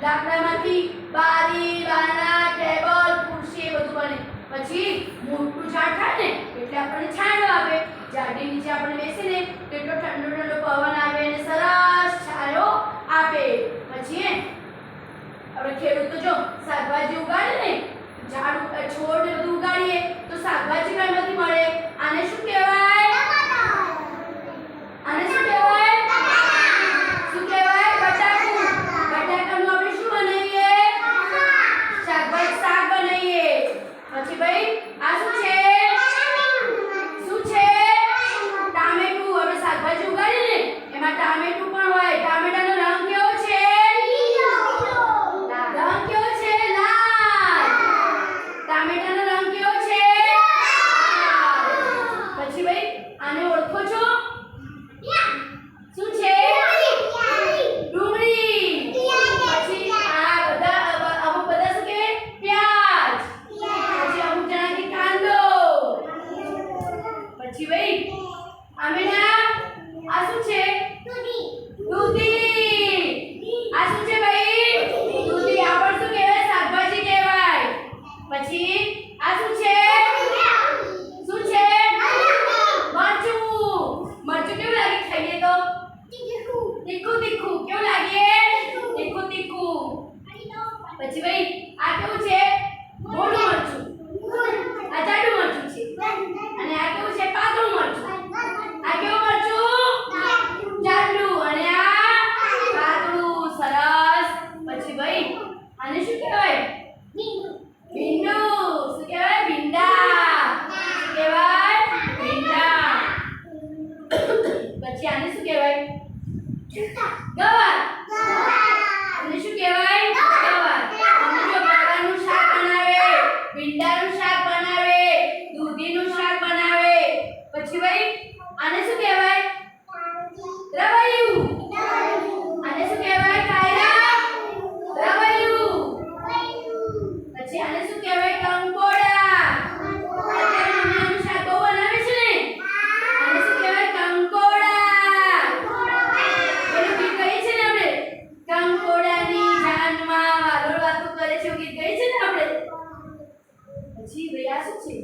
લાકડામાંથી બારી બારણા ટેબલ ખુરશી બધું બને પછી મોટું ઝાડ થાય ને એટલે આપણને છાંયો આપે ઝાડની નીચે આપણે બેસીને કેટલો ઠંડો ઠંડો પવન આવે અને સરસ છાંયો આપે પછી આપણે ખેડૂત તો જો શાકભાજી ઉગાડે ને ઝાડ છોડ ને બધું ઉગાડીએ તો શાકભાજી કઈમાંથી મળે આને શું કહેવાય આને શું કહેવાય શું કહેવાય બટાકું બટાકાનું આપણે શું બનાવીએ શાકભાજી શાક બનાવીએ પછી ભાઈ આ શું છે ટામેટું આપણે શાકભાજી ઉગાડીએ ને એમાં ટામેટું પણ હોય ટામેટાનો રંગ કેવો છે લીલો રંગ કેવો છે લાલ ટામેટાનો રંગ કેવો છે પછી ભાઈ આને ઓળખો છો શું છે ડુંગળી પછી આ બધા અમુક બધા શું કહેવાય પ્યાજ પછી અમુક જણા કે કાંદો પછી ભાઈ આમેના આ શું છે દૂધી આ શું છે ભાઈ દૂધી આ પણ શું કહેવાય શાકભાજી કહેવાય પછી આ શું છે મરચું મરચું કેવું લાગે ખાઈએ તો તીખું તીખું કેવું લાગે તીખું તીખું પછી ભાઈ આ કેવું છે મોટું મરચું આ જાડું મરચું છે અને આ કેવું છે પાતળું મરચું આ કેવું મરચું જાડું અને આ પાતળું સરસ પછી ભાઈ આને શું કહેવાય ભીંડું શું કહેવાય ભીંડા શું કહેવાય ભીંડા પછી આને શું કહેવાય ગવાર આને શું કહેવાય ગવાર અમે જો ગવારનું શાક બનાવે ભીંડાનું શાક બનાવે દૂધીનું શાક બનાવે પછી ભાઈ આને શું કહેવાય રવૈયું આને શું કહેવાય કાયરા રવૈયું પછી આને શું કહેવાય કંકોડા અત્યારે મમ્મીનું શાક બહુ બનાવે છે ને આને શું કહેવાય કંકોડા પેલું ગીત ગઈ છે ને આપણે કંકોડાની જાનમાં વાદળ વાતો કરે છે એવું ગીત ગઈ છે ને આપણે પછી ભાઈ આ શું છે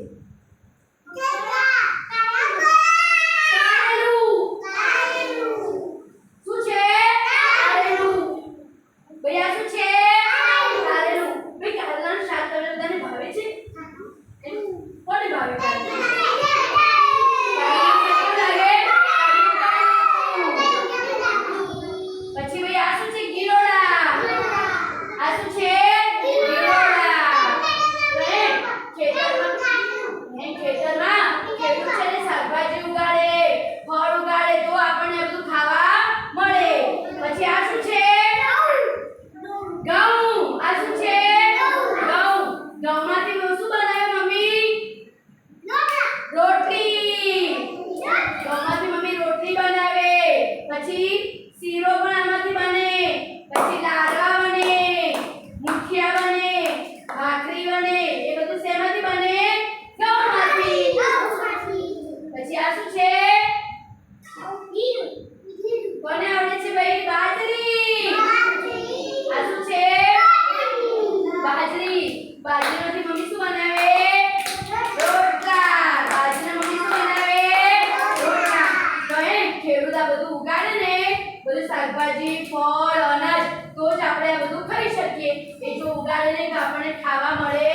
શાકભાજી ફળ અનાજ તો જ આપણે આ બધું ખાઈ શકીએ એ જો ઉગાડીને આપણને ખાવા મળે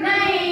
નહીં